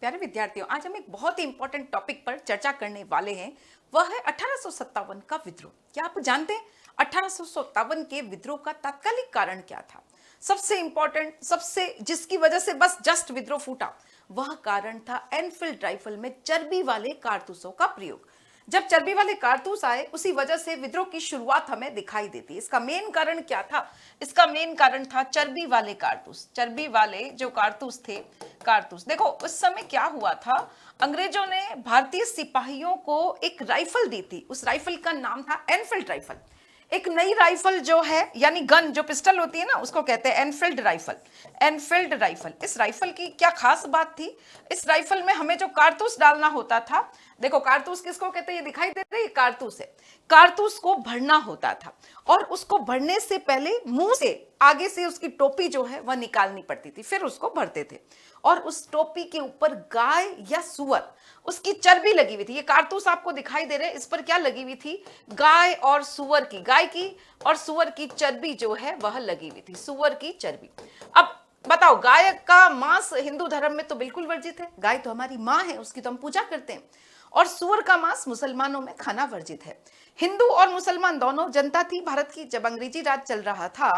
प्यारे विद्यार्थियों, आज हम एक बहुत ही इंपॉर्टेंट टॉपिक पर चर्चा करने वाले हैं। वह है 1857 का विद्रोह। क्या आप जानते हैं 1857 के विद्रोह का तात्कालिक कारण क्या था? सबसे इंपॉर्टेंट, सबसे जिसकी वजह से बस जस्ट विद्रोह फूटा, वह कारण था एनफील्ड राइफल में चर्बी वाले कारतूसों का प्रयोग। जब चर्बी वाले कारतूस आए, उसी वजह से विद्रोह की शुरुआत हमें दिखाई देती है। इसका मेन कारण क्या था? इसका मेन कारण था चर्बी वाले कारतूस। चर्बी वाले जो कारतूस थे, कारतूस देखो उस समय क्या हुआ था, अंग्रेजों ने भारतीय सिपाहियों को एक राइफल दी थी। उस राइफल का नाम था एनफील्ड राइफल। एक नई राइफल जो है, यानी गन, जो पिस्टल होती है ना, उसको कहते हैं एनफील्ड राइफल। एनफील्ड राइफल, इस राइफल की क्या खास बात थी? इस राइफल में हमें जो कारतूस डालना होता था, देखो कारतूस किसको कहते हैं, ये दिखाई दे रही है, कारतूस है। कारतूस को भरना होता था और उसको भरने से पहले मुंह से, आगे से उसकी टोपी जो है वह निकालनी पड़ती थी, फिर उसको भरते थे। और उस टोपी के ऊपर गाय या सुअर, उसकी चर्बी लगी हुई थी। ये कारतूस आपको दिखाई दे रहे हैं, इस पर क्या लगी हुई थी? गाय और सुअर की, गाय की और सुअर की चर्बी जो है वह लगी हुई थी, सुअर की चर्बी। अब बताओ, गाय का मांस हिंदू धर्म में तो बिल्कुल वर्जित है, गाय तो हमारी माँ है, उसकी तो हम पूजा करते हैं। और सुअर का मांस मुसलमानों में खाना वर्जित है। हिंदू और मुसलमान दोनों जनता थी भारत की। जब अंग्रेजी राज चल रहा था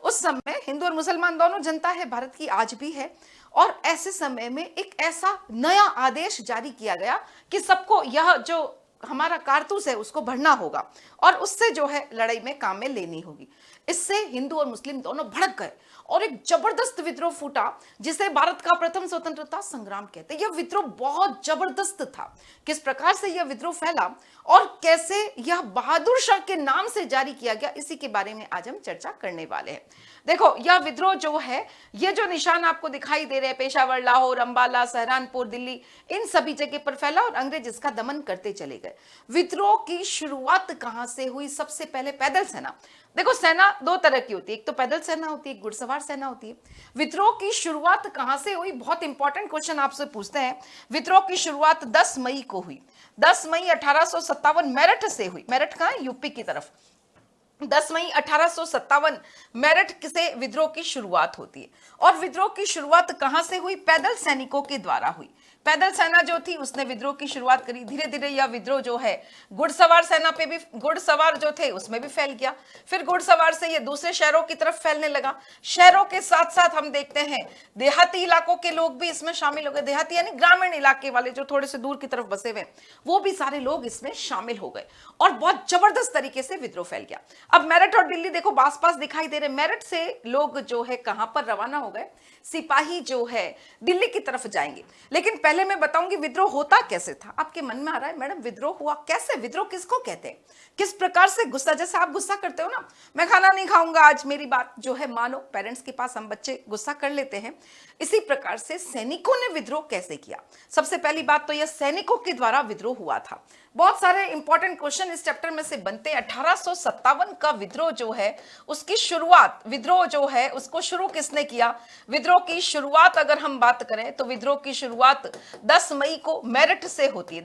उस समय हिंदू और मुसलमान दोनों जनता है भारत की, आज भी है। और ऐसे समय में एक ऐसा नया आदेश जारी किया गया कि सबको यह जो हमारा कारतूस है उसको भरना होगा और उससे जो है लड़ाई में काम में लेनी होगी। इससे हिंदू और मुस्लिम दोनों भड़क गए और एक जबरदस्त विद्रोह फूटा, जिसे भारत का प्रथम स्वतंत्रता संग्राम कहते हैं। यह विद्रोह बहुत जबरदस्त था। किस प्रकार से यह विद्रोह फैला और कैसे यह बहादुर शाह के नाम से जारी किया गया, इसी के बारे में आज हम चर्चा करने वाले हैं। देखो, यह विद्रोह जो है, ये जो निशान आपको दिखाई दे रहे हैं, पेशावर, लाहौर, अंबाला, सहारनपुर, दिल्ली, इन सभी जगह पर फैला और अंग्रेज इसका दमन करते चले गए। विद्रोह की शुरुआत कहां से हुई? सबसे पहले पैदल सेना। देखो, सेना दो तरह की होती है, एक तो पैदल सेना होती है, एक घुड़सवार सेना होती है। विद्रोह की शुरुआत कहां से हुई? बहुत इंपॉर्टेंट क्वेश्चन आपसे पूछते हैं। विद्रोह की शुरुआत 10 मई को हुई। 10 मई 1857 मेरठ से हुई। मेरठ कहां है? यूपी की तरफ। 10 मई 1857 मेरठ से विद्रोह की शुरुआत होती है। और विद्रोह की शुरुआत कहां से हुई? पैदल सैनिकों के द्वारा हुई। पैदल सेना जो थी उसने विद्रोह की शुरुआत करी। धीरे धीरे यह विद्रोह जो है घुड़सवार सेना पे भी, घुड़सवार जो थे उसमें भी फैल गया। फिर घुड़सवार से ये दूसरे शहरों की तरफ फैलने लगा। शहरों के साथ साथ हम देखते हैं देहाती इलाकों के लोग भी इसमें शामिल हो गए। देहाती यानी ग्रामीण इलाके वाले जो थोड़े से दूर की तरफ बसे हुए, वो भी सारे लोग इसमें शामिल हो गए और बहुत जबरदस्त तरीके से विद्रोह फैल गया। अब मेरठ और दिल्ली देखो आस पास दिखाई दे रहे। मेरठ से लोग जो है कहां पर रवाना हो गए? सिपाही जो है दिल्ली की तरफ जाएंगे। लेकिन पहले मैं बताऊंगी विद्रोह होता कैसे था। आपके मन में आ रहा है, मैडम विद्रोह हुआ कैसे? विद्रोह किसको कहते हैं? किस प्रकार से गुस्सा, जैसे आप गुस्सा करते हो ना, मैं खाना नहीं खाऊंगा आज, मेरी बात जो है मानो, पेरेंट्स के पास हम बच्चे गुस्सा कर लेते हैं। इसी प्रकार से सैनिकों ने विद्रोह कैसे किया? सबसे पहली बात तो यह सैनिकों के द्वारा विद्रोह हुआ था। बहुत सारे इंपॉर्टेंट क्वेश्चन इस चैप्टर में से बनते हैं। 1857 का विद्रोह जो है उसकी शुरुआत, विद्रोह जो है उसको शुरू किसने किया? विद्रोह की शुरुआत अगर हम बात करें तो विद्रोह की शुरुआत 10 मई को मेरठ से होती है।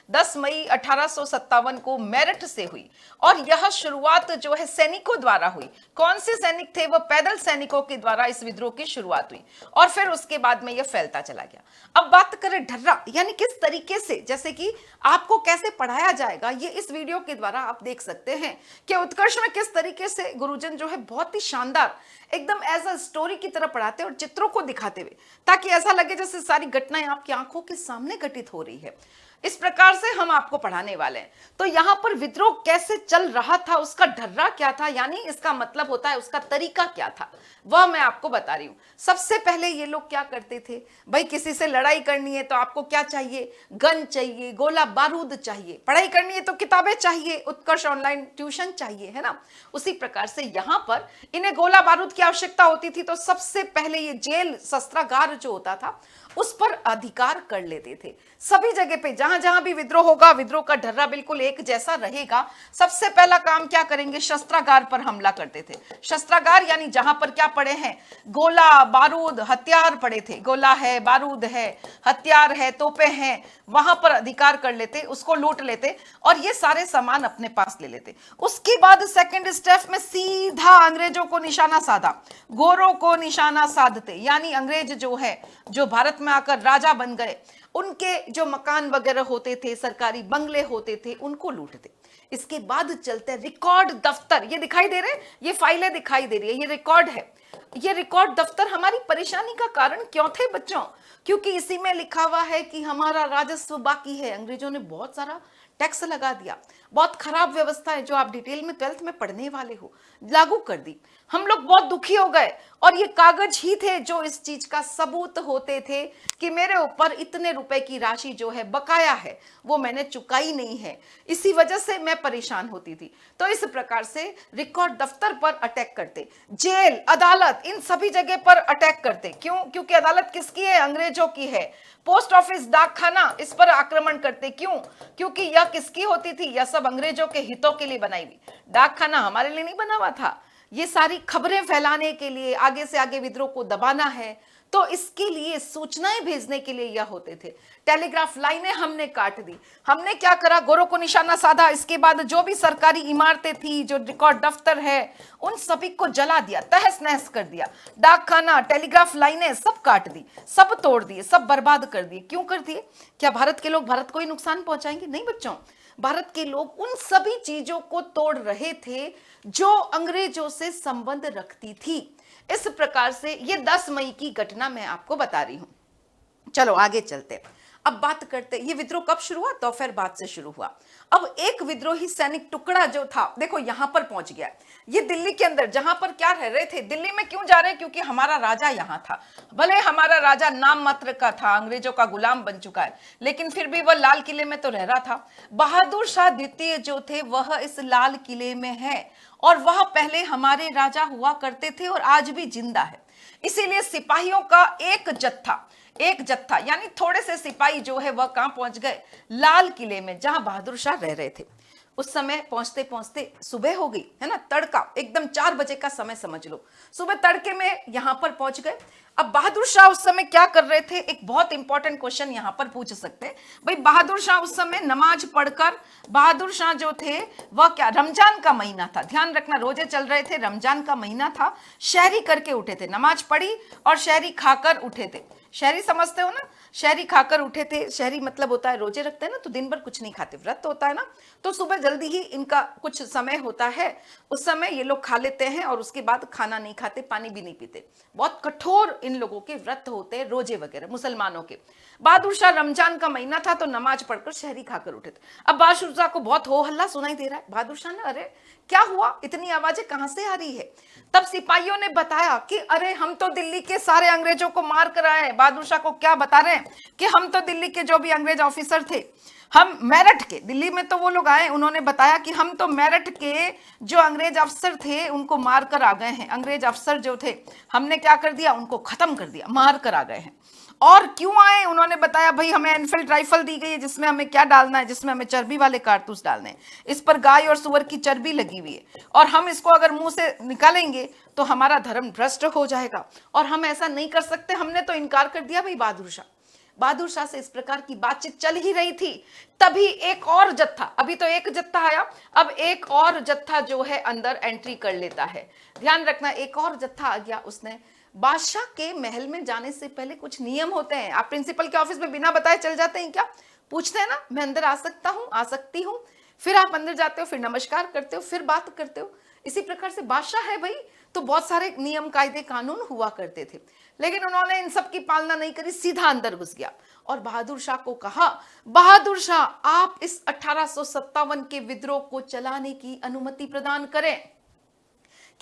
10 मई 1857 को मेरठ से हुई और यह शुरुआत जो है सैनिकों द्वारा हुई। कौन से सैनिक थे? वह पैदल सैनिकों के द्वारा इस विद्रोह की शुरुआत हुई और फिर उसके बाद में यह फैलता चला गया। अब बात करें ढर्रा, यानी किस तरीके से, जैसे कि आपको कैसे पढ़ाया जाएगा, ये इस वीडियो के द्वारा आप देख सकते हैं कि उत्कर्ष में किस तरीके से गुरुजन जो है बहुत ही शानदार, एकदम एज अ स्टोरी की तरह पढ़ाते हैं और चित्रों को दिखाते हुए, ताकि ऐसा लगे जैसे सारी घटनाएं आपकी आंखों के सामने घटित हो रही है। इस प्रकार से हम आपको पढ़ाने वाले हैं। तो यहां पर विद्रोह कैसे चल रहा था, उसका ढर्रा क्या था, यानी इसका मतलब होता है उसका तरीका क्या था, वह मैं आपको बता रही हूं। सबसे पहले ये लोग क्या करते थे? भाई, किसी से लड़ाई करनी है तो आपको क्या चाहिए? गन चाहिए, गोला बारूद चाहिए। पढ़ाई करनी है तो किताबें चाहिए, उत्कर्ष ऑनलाइन ट्यूशन चाहिए, है ना। उसी प्रकार से यहां पर इन्हें गोला बारूद की आवश्यकता होती थी। तो सबसे पहले ये जेल, शस्त्रागार जो होता था उस पर अधिकार कर लेते थे। सभी जगह पे जहां जहां भी विद्रोह होगा, विद्रोह का ढर्रा बिल्कुल एक जैसा रहेगा। सबसे पहला काम क्या करेंगे? शस्त्रागार पर हमला करते थे। शस्त्रागार यानी जहां पर क्या पड़े हैं? गोला बारूद हथियार पड़े थे। गोला है, बारूद है, हथियार है, तोपें हैं, वहां पर अधिकार कर लेते, उसको लूट लेते और ये सारे सामान अपने पास ले लेते। उसके बाद सेकंड स्टेप में सीधा अंग्रेजों को निशाना साधा, गोरों को निशाना साधते। यानी अंग्रेज जो है, जो भारत में आकर राजा बन गए, उनके जो मकान वगैरह होते थे, सरकारी बंगले होते थे, उनको लूटते। इसके बाद चलते रिकॉर्ड दफ्तर, ये दिखाई दे रहे हैं, ये फाइलें दिखाई दे रही है, ये रिकॉर्ड है। ये रिकॉर्ड दफ्तर हमारी परेशानी का कारण क्यों थे बच्चों? क्योंकि इसी में लिखा हुआ है कि हमारा राजस्व बाकी है। अंग्रेजों ने बहुत सारा टैक्स लगा दिया, बहुत खराब व्यवस्था है जो आप डिटेल में 12th में पढ़ने वाले हो, लागू कर दी। हम लोग बहुत दुखी हो गए और ये कागज ही थे जो इस चीज का सबूत होते थे कि मेरे ऊपर इतने रुपए की राशि जो है बकाया है, वो मैंने चुकाई नहीं है, इसी वजह से मैं परेशान होती थी। तो इस प्रकार से रिकॉर्ड दफ्तर पर अटैक करते, जेल, अदालत, इन सभी जगह पर अटैक करते। क्यों? क्योंकि अदालत किसकी है? अंग्रेजों की है। पोस्ट ऑफिस, डाकखाना, इस पर आक्रमण करते। क्यों? क्योंकि यह किसकी होती थी? यह सब अंग्रेजों के हितों के लिए बनाई हुई। डाकखाना हमारे लिए नहीं बना हुआ था, ये सारी खबरें फैलाने के लिए, आगे से आगे विद्रोह को दबाना है, तो इसके लिए सूचनाएं भेजने के लिए यह होते थे। टेलीग्राफ लाइनें हमने काट दी। हमने क्या करा? गोरों को निशाना साधा। इसके बाद जो भी सरकारी इमारतें थी, जो रिकॉर्ड दफ्तर है, उन सभी को जला दिया, तहस नहस कर दिया। डाकखाना, टेलीग्राफ लाइनें सब काट दी, सब तोड़ दिए, सब बर्बाद कर दिए। क्यों कर दिए? क्या भारत के लोग भारत को ही नुकसान पहुंचाएंगे? नहीं बच्चों, भारत के लोग उन सभी चीजों को तोड़ रहे थे जो अंग्रेजों से संबंध रखती थी। इस प्रकार से ये 10 मई की घटना मैं आपको बता रही हूं। चलो आगे चलते। अब बात करते, ये विद्रोह कब शुरू हुआ? दोपहर बाद से शुरू हुआ। अब एक विद्रोही सैनिक टुकड़ा जो था, देखो यहां पर पहुंच गया। ये दिल्ली के अंदर, जहां पर क्या रह रहे थे, दिल्ली में क्यों जा रहे हैं? क्योंकि हमारा राजा यहां था। भले हमारा राजा नाम मात्र का था, अंग्रेजों का गुलाम बन चुका है, लेकिन फिर भी वह लाल किले में तो रह रहा था। बहादुर शाह द्वितीय जो थे वह इस लाल किले में है, और वह पहले हमारे राजा हुआ करते थे और आज भी जिंदा है। इसीलिए सिपाहियों का एक जत्था यानी थोड़े से सिपाही जो है वह कहां पहुंच गए? लाल किले में, जहां बहादुर शाह रह रहे थे। उस समय पहुंचते पहुंचते सुबह हो गई है ना, तड़का एकदम 4 बजे का समय समझ लो। सुबह तड़के में यहां पर पहुंच गए। अब बहादुर शाह उस समय क्या कर रहे थे? एक बहुत इंपॉर्टेंट क्वेश्चन यहां पर पूछ सकते हैं भाई। बहादुर शाह उस समय नमाज पढ़कर, बहादुर शाह जो थे वह क्या, रमजान का महीना था, ध्यान रखना, रोजे चल रहे थे, रमजान का महीना था, शहरी करके उठे थे, नमाज पढ़ी और शहरी खाकर उठे थे। शहरी समझते हो ना, शहरी खाकर उठे थे। शहरी मतलब होता है रोजे रखते हैं ना, तो दिन भर कुछ नहीं खाते, व्रत होता है ना, तो सुबह जल्दी ही इनका कुछ समय होता है, उस समय ये लोग खा लेते हैं और उसके बाद खाना नहीं खाते, पानी भी नहीं पीते। बहुत कठोर इन लोगों के व्रत होते हैं, रोजे वगैरह मुसलमानों के। बहादुर शाह, रमजान का महीना था तो नमाज पढ़कर शहरी खाकर उठे थे। अब बहादुर शाह को बहुत हो हल्ला सुनाई दे रहा है। बहादुर शाह ने, अरे क्या हुआ, इतनी आवाजें कहां से आ रही है? तब सिपाहियों ने बताया कि अरे हम तो दिल्ली के सारे अंग्रेजों को मार कर आए हैं। बहादुर शाह को क्या बता रहे हैं कि हम तो दिल्ली के जो भी अंग्रेज ऑफिसर थे, हम मेरठ के, दिल्ली में तो वो लोग आए, उन्होंने बताया कि हम तो मेरठ के जो अंग्रेज अफसर थे उनको मार कर आ गए हैं। अंग्रेज अफसर जो थे हमने क्या कर दिया, उनको खत्म कर दिया, मार कर आ गए हैं। और क्यों आए? उन्होंने बताया भाई हमें एनफील्ड राइफल दी गई है जिसमें हमें क्या डालना है, जिसमें हमें चर्बी वाले कारतूस डालने हैं। इस पर गाय और सुअर की चर्बी लगी हुई है और हम इसको अगर मुंह से निकालेंगे तो हमारा धर्म भ्रष्ट हो जाएगा और हम ऐसा नहीं कर सकते। हमने तो इनकार कर दिया भाई बहादुर शाह से इस प्रकार की बातचीत चल ही रही थी। तभी एक और जत्था, अभी तो एक जत्था आया, अब एक और जत्था जो है अंदर एंट्री कर लेता है। ध्यान रखना, एक और जत्था आ गया। उसने बादशाह के महल में जाने से पहले कुछ नियम होते हैं। आप प्रिंसिपल के ऑफिस में बिना बताए चल जाते हैं क्या? पूछते हैं ना, मैं अंदर आ सकता हूं, आ सकती हूं, फिर आप अंदर जाते हो, फिर नमस्कार करते हो, फिर बात करते हो। इसी प्रकार से बादशाह है भाई, तो बहुत सारे नियम कायदे कानून हुआ करते थे, लेकिन उन्होंने इन सब की पालना नहीं करी, सीधा अंदर घुस गया और बहादुर शाह को कहा, बहादुर शाह आप इस 1857 के विद्रोह को चलाने की अनुमति प्रदान करें।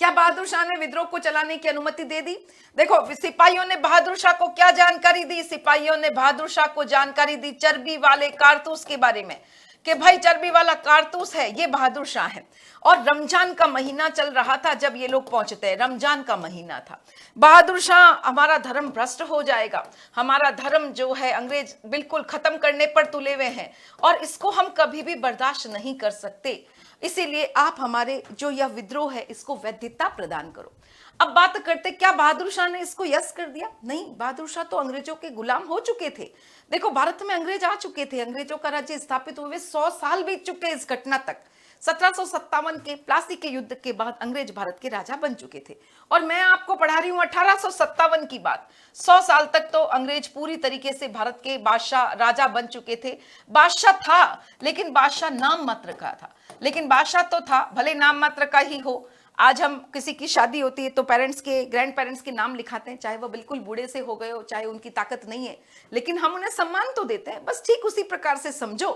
क्या बहादुर शाह ने विद्रोह को चलाने की अनुमति दे दी? देखो सिपाहियों ने बहादुर शाह को क्या जानकारी दी? सिपाहियों ने बहादुर शाह को जानकारी दी चर्बी वाले कारतूस के बारे में, कि भाई चर्बी वाला कारतूस है ये बहादुर शाह है। और रमजान का महीना चल रहा था जब ये लोग पहुंचते हैं, रमजान का महीना था। बहादुर शाह, हमारा धर्म भ्रष्ट हो जाएगा, हमारा धर्म जो है अंग्रेज बिल्कुल खत्म करने पर तुले हुए हैं और इसको हम कभी भी बर्दाश्त नहीं कर सकते, इसीलिए आप हमारे जो यह विद्रोह है इसको वैधता प्रदान करो। अब बात करते, क्या बहादुर शाह ने इसको यस कर दिया? नहीं, बहादुर शाह तो अंग्रेजों के गुलाम हो चुके थे। देखो भारत में अंग्रेज आ चुके थे, अंग्रेजों का राज्य स्थापित हुए 100 साल बीत चुके इस घटना तक। 1757 के प्लासी के युद्ध के बाद अंग्रेज भारत के राजा बन चुके थे। और मैं आपको पढ़ा रही हूं 1857 की बात। 100 साल तक तो अंग्रेज पूरी तरीके से भारत के बादशाह राजा बन चुके थे। बादशाह था लेकिन बादशाह नाम मात्र का था, लेकिन बादशाह तो था, भले नाम मात्र का ही हो। आज हम किसी की शादी होती है तो पेरेंट्स के, ग्रैंड पेरेंट्स के नाम लिखाते हैं, चाहे वो बिल्कुल बूढ़े से हो गए हो, चाहे उनकी ताकत नहीं है, लेकिन हम उन्हें सम्मान तो देते हैं। बस ठीक उसी प्रकार से समझो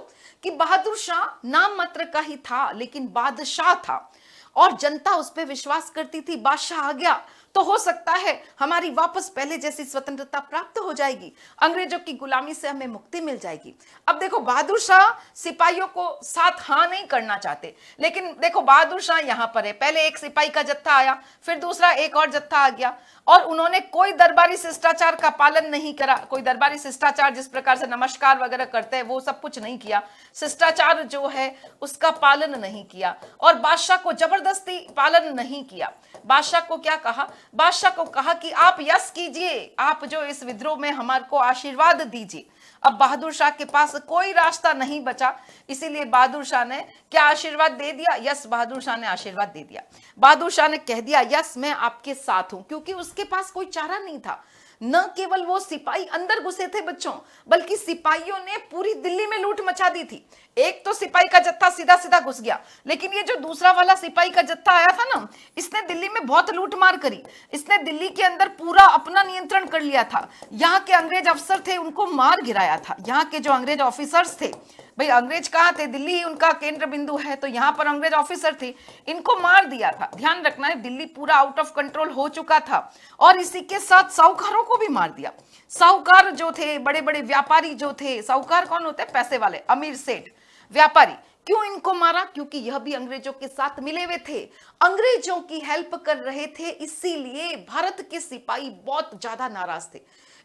कि बहादुर शाह नाम मात्र का ही था लेकिन बादशाह था, और जनता उस पर विश्वास करती थी। बादशाह आ गया तो हो सकता है हमारी वापस पहले जैसी स्वतंत्रता प्राप्त हो जाएगी, अंग्रेजों की गुलामी से हमें मुक्ति मिल जाएगी। अब देखो, बहादुर शाह सिपाहियों को साथ हाँ नहीं करना चाहते, लेकिन देखो बहादुर शाह यहां पर है। पहले एक सिपाही का जत्था आया, फिर दूसरा एक और जत्था आ गया, और उन्होंने कोई दरबारी शिष्टाचार का पालन नहीं करा। कोई दरबारी शिष्टाचार जिस प्रकार से नमस्कार वगैरह करते हैं वो सब कुछ नहीं किया, शिष्टाचार जो है उसका पालन नहीं किया, और बादशाह को जबरदस्ती पालन नहीं किया। बादशाह को क्या कहा? बादशाह को कहा कि आप यस कीजिए, आप जो इस विद्रोह में हमारे को आशीर्वाद दीजिए। अब बहादुर शाह के पास कोई रास्ता नहीं बचा, इसीलिए बहादुर शाह ने क्या आशीर्वाद दे दिया? यस, बहादुर शाह ने आशीर्वाद दे दिया। बहादुर शाह ने कह दिया यस, मैं आपके साथ हूं, क्योंकि उसके पास कोई चारा नहीं था। न केवल वो सिपाही अंदर घुसे थे बच्चों, बल्कि सिपाहियों ने पूरी दिल्ली में लूट मचा दी थी। एक तो सिपाही का जत्था सीधा सीधा घुस गया, लेकिन ये जो दूसरा वाला सिपाही का जत्था आया था ना, इसने दिल्ली में बहुत लूट मार करी। इसने दिल्ली के अंदर पूरा अपना नियंत्रण कर लिया था। यहाँ के अंग्रेज अफसर थे उनको मार गिराया था। यहाँ के जो अंग्रेज ऑफिसर्स थे, भाई अंग्रेज कहाँ थे? दिल्ली ही उनका केंद्र बिंदु है, तो यहाँ पर अंग्रेज ऑफिसर थे, इनको मार दिया था। ध्यान रखना है, दिल्ली पूरा आउट ऑफ कंट्रोल हो चुका था। और इसी के साथ साहूकारों को भी मार दिया। साहूकार जो थे, बड़े बड़े व्यापारी जो थे, साहूकार कौन होते हैं? पैसे वाले, अमीर सेठ व्यापारी। क्यों इनको मारा? क्योंकि यह भी अंग्रेजों के साथ मिले हुए थे, अंग्रेजों की हेल्प कर रहे थे, इसीलिए भारत के सिपाही बहुत ज्यादा नाराज थे।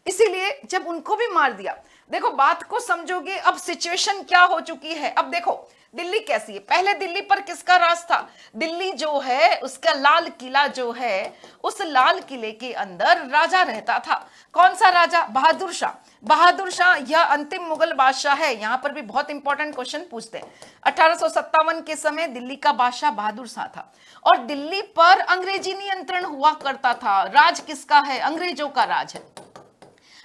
इसीलिए जब उनको भी मार दिया, देखो बात को समझोगे अब सिचुएशन क्या हो चुकी है। अब देखो दिल्ली कैसी है। पहले दिल्ली पर किसका राज था? दिल्ली जो है उसका लाल किला जो है, उस लाल किले के अंदर राजा रहता था। कौन सा राजा? बहादुर शाह। बहादुर शाह यह अंतिम मुगल बादशाह है। यहां पर भी बहुत इंपॉर्टेंट क्वेश्चन पूछते हैं। 1857 के समय दिल्ली का बादशाह बहादुर शाह था, और दिल्ली पर अंग्रेजी नियंत्रण हुआ करता था। राज किसका है? अंग्रेजों का राज है।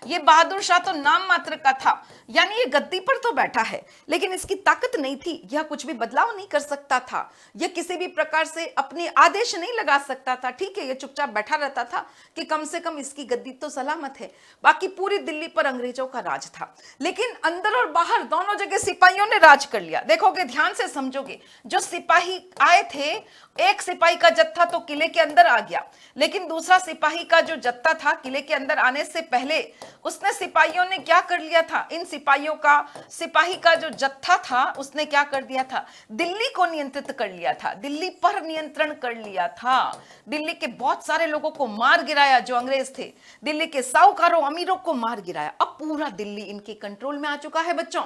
ये बहादुर शाह तो नाम मात्र का था, यानी ये गद्दी पर तो बैठा है, लेकिन इसकी ताकत नहीं थी। यह कुछ भी बदलाव नहीं कर सकता था, यह किसी भी प्रकार से अपने आदेश नहीं लगा सकता था। ठीक है, ये चुपचाप बैठा रहता था कि कम से कम इसकी गद्दी तो सलामत है। बाकी पूरी दिल्ली पर अंग्रेजों का राज था, लेकिन अंदर और बाहर दोनों जगह सिपाहियों ने राज कर लिया। देखोगे, ध्यान से समझोगे, जो सिपाही आए थे, एक सिपाही का जत्था तो किले के अंदर आ गया, लेकिन दूसरा सिपाही का जो जत्था था किले के अंदर आने से पहले उसने सिपाहियों ने क्या कर लिया था? इन सिपाहियों का, सिपाही का जो जत्था था उसने क्या कर दिया था? दिल्ली को नियंत्रित कर लिया था, दिल्ली पर नियंत्रण कर लिया था। दिल्ली के बहुत सारे लोगों को मार गिराया जो अंग्रेज थे, दिल्ली के साहूकारों अमीरों को मार गिराया। अब पूरा दिल्ली इनके कंट्रोल में आ चुका है बच्चों।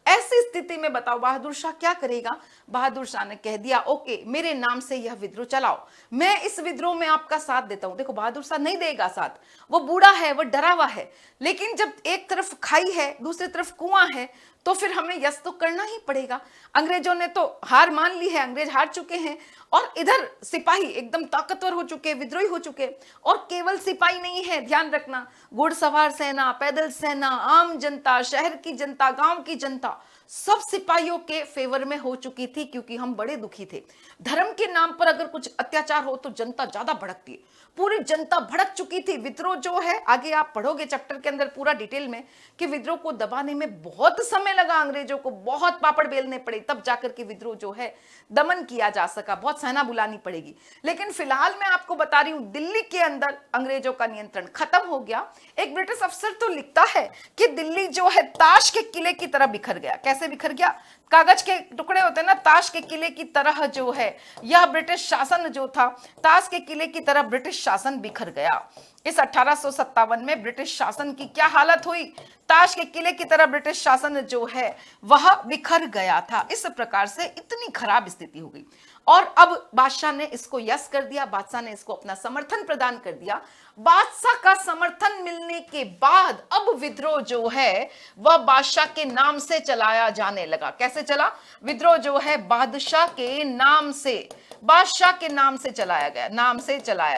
ऐसी स्थिति में बताओ बहादुर शाह क्या करेगा? बहादुर शाह ने कह दिया ओके, मेरे नाम से यह विद्रोह चलाओ, मैं इस विद्रोह में आपका साथ देता हूं। देखो बहादुर शाह नहीं देगा साथ, वो बूढ़ा है, वो डरा हुआ है, लेकिन जब एक तरफ खाई है दूसरी तरफ कुआं है, तो फिर हमें यस तो करना ही पड़ेगा। अंग्रेजों ने तो हार मान ली है, अंग्रेज हार चुके हैं, और इधर सिपाही एकदम ताकतवर हो चुके, विद्रोही हो चुके। और केवल सिपाही नहीं है, ध्यान रखना, घुड़सवार सेना, पैदल सेना, आम जनता, शहर की जनता, गांव की जनता, सब सिपाहियों के फेवर में हो चुकी थी, क्योंकि हम बड़े दुखी थे। धर्म के नाम पर अगर कुछ अत्याचार हो तो जनता ज्यादा भड़कती है। पूरी जनता भड़क चुकी थी। विद्रोह जो है, आगे आप पढ़ोगे चैप्टर के अंदर पूरा डिटेल में, कि विद्रोह को दबाने में बहुत समय लगा, अंग्रेजों को बहुत पापड़ बेलने पड़े, तब जाकर के विद्रोह जो है दमन किया जा सका। बहुत सेना बुलानी पड़ेगी, लेकिन फिलहाल मैं आपको बता रही हूं दिल्ली के अंदर अंग्रेजों का नियंत्रण खत्म हो गया। एक ब्रिटिश अफसर तो लिखता है कि दिल्ली जो है ताश के किले की तरह बिखर गया। कैसे बिखर गया? कागज के टुकड़े होते हैं ना, ताश के किले की तरह जो है यह ब्रिटिश शासन जो था, ताश के किले की तरह ब्रिटिश शासन बिखर गया। इस 1857 में ब्रिटिश शासन की क्या हालत हुई, ताश के किले की तरह ब्रिटिश शासन जो है वह बिखर गया था। इस प्रकार से इतनी खराब स्थिति हो गई और अब बादशाह ने इसको यस कर दिया, बादशाह ने इसको अपना समर्थन प्रदान कर दिया। बादशाह का समर्थन मिलने के बाद अब विद्रोह जो है वह बादशाह के नाम से चलाया जाने लगा। कैसे चला? विद्रोह जो है बादशाह के नाम से, बादशाह के नाम से चलाया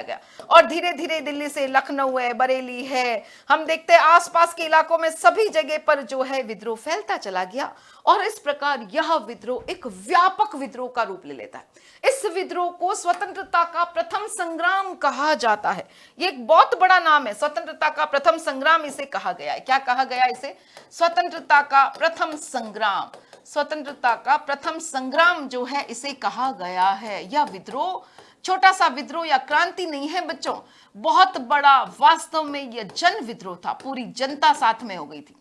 गया और धीरे धीरे दिल्ली से लखनऊ है, बरेली है, हम देखते हैं आसपास के इलाकों में सभी जगह पर जो है विद्रोह फैलता चला गया और इस प्रकार यह विद्रोह एक व्यापक विद्रोह का रूप ले लेता है। इस विद्रोह को स्वतंत्रता का प्रथम संग्राम कहा जाता है। ये एक बहुत बड़ा नाम है, स्वतंत्रता का प्रथम संग्राम इसे कहा गया है। क्या कहा गया इसे? स्वतंत्रता का प्रथम संग्राम। स्वतंत्रता का प्रथम संग्राम जो है इसे कहा गया है। यह विद्रोह छोटा सा विद्रोह या क्रांति नहीं है बच्चों, बहुत बड़ा, वास्तव में यह जन विद्रोह था। पूरी जनता साथ में हो गई थी।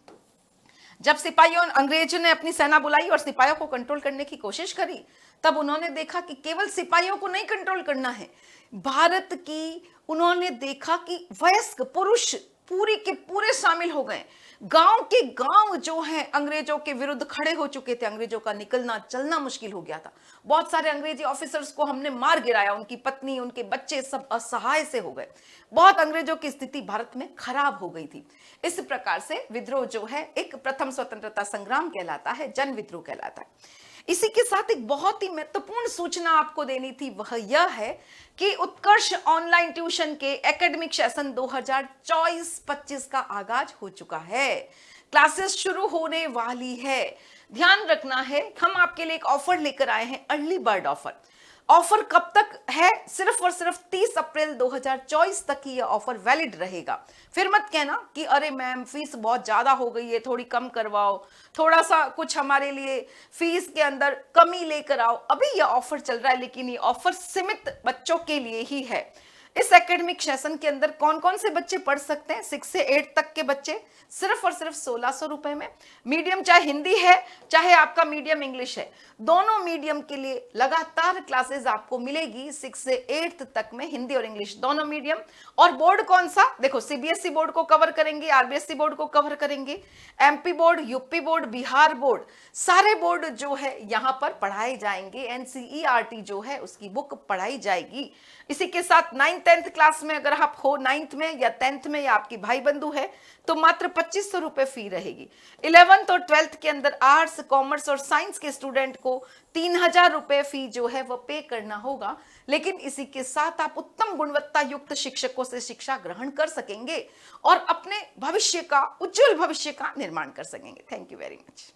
जब सिपाहियों अंग्रेजों ने अपनी सेना बुलाई और सिपाहियों को कंट्रोल करने की कोशिश करी, तब उन्होंने देखा कि केवल सिपाहियों को नहीं कंट्रोल करना है, भारत की उन्होंने देखा कि वयस्क पुरुष पूरी के पूरे शामिल हो गए। गांव के गांव जो है अंग्रेजों के विरुद्ध खड़े हो चुके थे। अंग्रेजों का निकलना चलना मुश्किल हो गया था। बहुत सारे अंग्रेजी ऑफिसर्स को हमने मार गिराया, उनकी पत्नी, उनके बच्चे सब असहाय से हो गए। बहुत अंग्रेजों की स्थिति भारत में खराब हो गई थी। इस प्रकार से विद्रोह जो है एक प्रथम स्वतंत्रता संग्राम कहलाता है, जन विद्रोह कहलाता है। इसी के साथ एक बहुत ही महत्वपूर्ण सूचना आपको देनी थी, वह यह है कि उत्कर्ष ऑनलाइन ट्यूशन के एकेडमिक सेशन 2024-25 का आगाज हो चुका है। क्लासेस शुरू होने वाली है। ध्यान रखना है, हम आपके लिए एक ऑफर लेकर आए हैं, अर्ली बर्ड ऑफर। ऑफर कब तक है? सिर्फ और सिर्फ 30 अप्रैल 2024 तक ही यह ऑफर वैलिड रहेगा। फिर मत कहना कि अरे मैम फीस बहुत ज्यादा हो गई है, थोड़ी कम करवाओ, थोड़ा सा कुछ हमारे लिए फीस के अंदर कमी लेकर आओ। अभी यह ऑफर चल रहा है, लेकिन ये ऑफर सीमित बच्चों के लिए ही है। इस एकेडमिक सेशन के अंदर कौन कौन से बच्चे पढ़ सकते हैं? 6 से 8 तक के बच्चे सिर्फ और सिर्फ 1600 रुपए में। मीडियम चाहे हिंदी है चाहे आपका मीडियम इंग्लिश है, दोनों मीडियम के लिए लगातार क्लासेस आपको मिलेगी 6 से 8 तक में, हिंदी और इंग्लिश दोनों मीडियम। और बोर्ड कौन सा? देखो, सीबीएसई बोर्ड को कवर करेंगे, आरबीएसई बोर्ड को कवर करेंगे, MP board, UP board, Bihar board, सारे बोर्ड जो है यहां पर पढ़ाए जाएंगे। एनसीईआरटी जो है उसकी बुक पढ़ाई जाएगी। इसी के साथ 9th 10th क्लास में अगर आप हो, 9th में या 10th में, या आपकी भाई बंधु है, तो मात्र 2500 रुपए फी रहेगी। 11th और 12th के अंदर आर्ट्स, कॉमर्स और साइंस के स्टूडेंट को 3000 रुपए फी जो है वह पे करना होगा। लेकिन इसी के साथ आप उत्तम गुणवत्ता युक्त शिक्षकों से शिक्षा ग्रहण कर सकेंगे और अपने भविष्य का, उज्जवल भविष्य का निर्माण कर सकेंगे। Thank you very much.